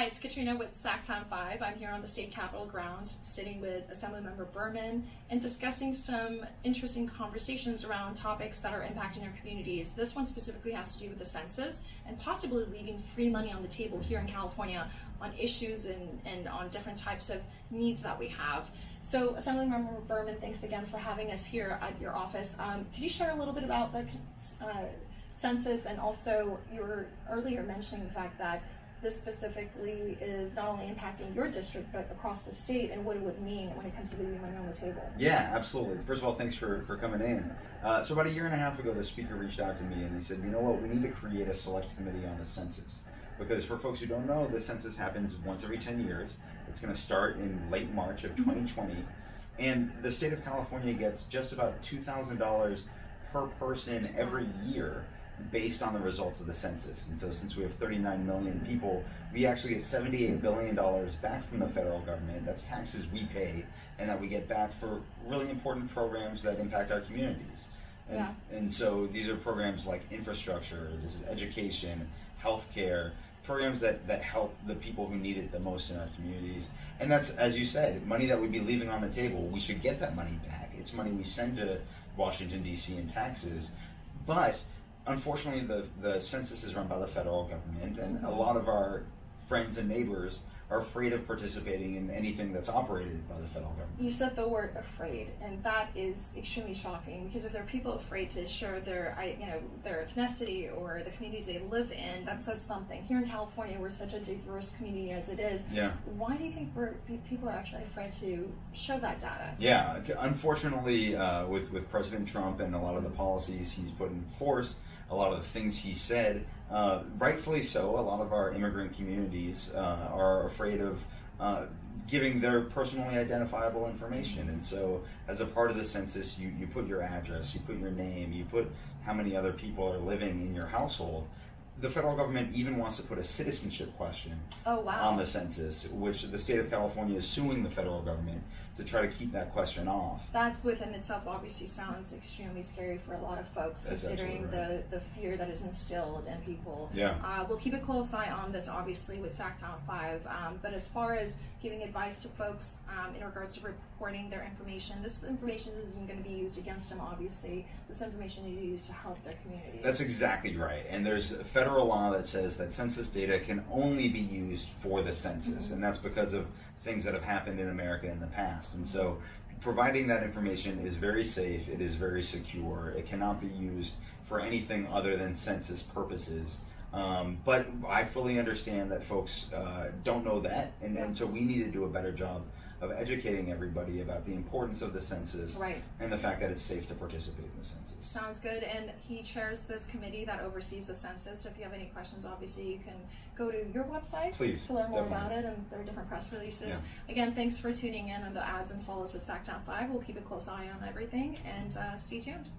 Hi, it's Katrina with SacTown5. I'm here on the state capitol grounds sitting with Assemblyman Marc Berman and discussing some interesting conversations around topics that are impacting our communities. This one specifically has to do with the census and possibly leaving free money on the table here in California on issues and on different types of needs that we have. So Assemblyman Marc Berman, thanks again for having us here at your office. Could you share a little bit about the census, and also you were earlier mentioning the fact that this specifically is not only impacting your district, but across the state, and what it would mean when it comes to leaving money on the table? Yeah, absolutely. First of all, thanks for coming in. So about a year and a half ago, the speaker reached out to me and he said, you know what, we need to create a select committee on the census. Because for folks who don't know, the census happens once every 10 years. It's going to start in late March of 2020. And the state of California gets just about $2,000 per person every year based on the results of the census. And so since we have 39 million people, we actually get $78 billion back from the federal government. That's taxes we pay and that we get back for really important programs that impact our communities. And so these are programs like infrastructure, this is education, healthcare, programs that help the people who need it the most in our communities. And that's, as you said, money that we'd be leaving on the table. We should get that money back. It's money we send to Washington, D.C. in taxes. But unfortunately, the census is run by the federal government, and a lot of our friends and neighbors are afraid of participating in anything that's operated by the federal government. You said the word afraid, and that is extremely shocking, because if there are people afraid to share their ethnicity or the communities they live in, that says something. Here in California, we're such a diverse community as it is. Yeah. Why do you think people are actually afraid to show that data? Yeah, unfortunately, with President Trump and a lot of the policies he's put in force, a lot of the things he said, rightfully so, a lot of our immigrant communities are afraid of giving their personally identifiable information. And so as a part of the census, you put your address, you put your name, you put how many other people are living in your household. The federal government even wants to put a citizenship question on the census, which the state of California is suing the federal government to try to keep that question off. That within itself obviously sounds extremely scary for a lot of folks, considering the fear that is instilled in people. Yeah. We'll keep a close eye on this, obviously, with SacTown5. But as far as giving advice to folks in regards to reporting their information, this information isn't going to be used against them, obviously. This information is used to help their communities. That's exactly right. And there's a federal law that says that census data can only be used for the census, and that's because of things that have happened in America in the past. And so providing that information is very safe, it is very secure, it cannot be used for anything other than census purposes. But I fully understand that folks don't know that, and so we need to do a better job of educating everybody about the importance of the census and the fact that it's safe to participate in the census. Sounds good. And he chairs this committee that oversees the census. So if you have any questions, obviously you can go to your website to learn more about it, and there are different press releases. Yeah. Again, thanks for tuning in on the ads and follows with SacTown5. We'll keep a close eye on everything, and stay tuned.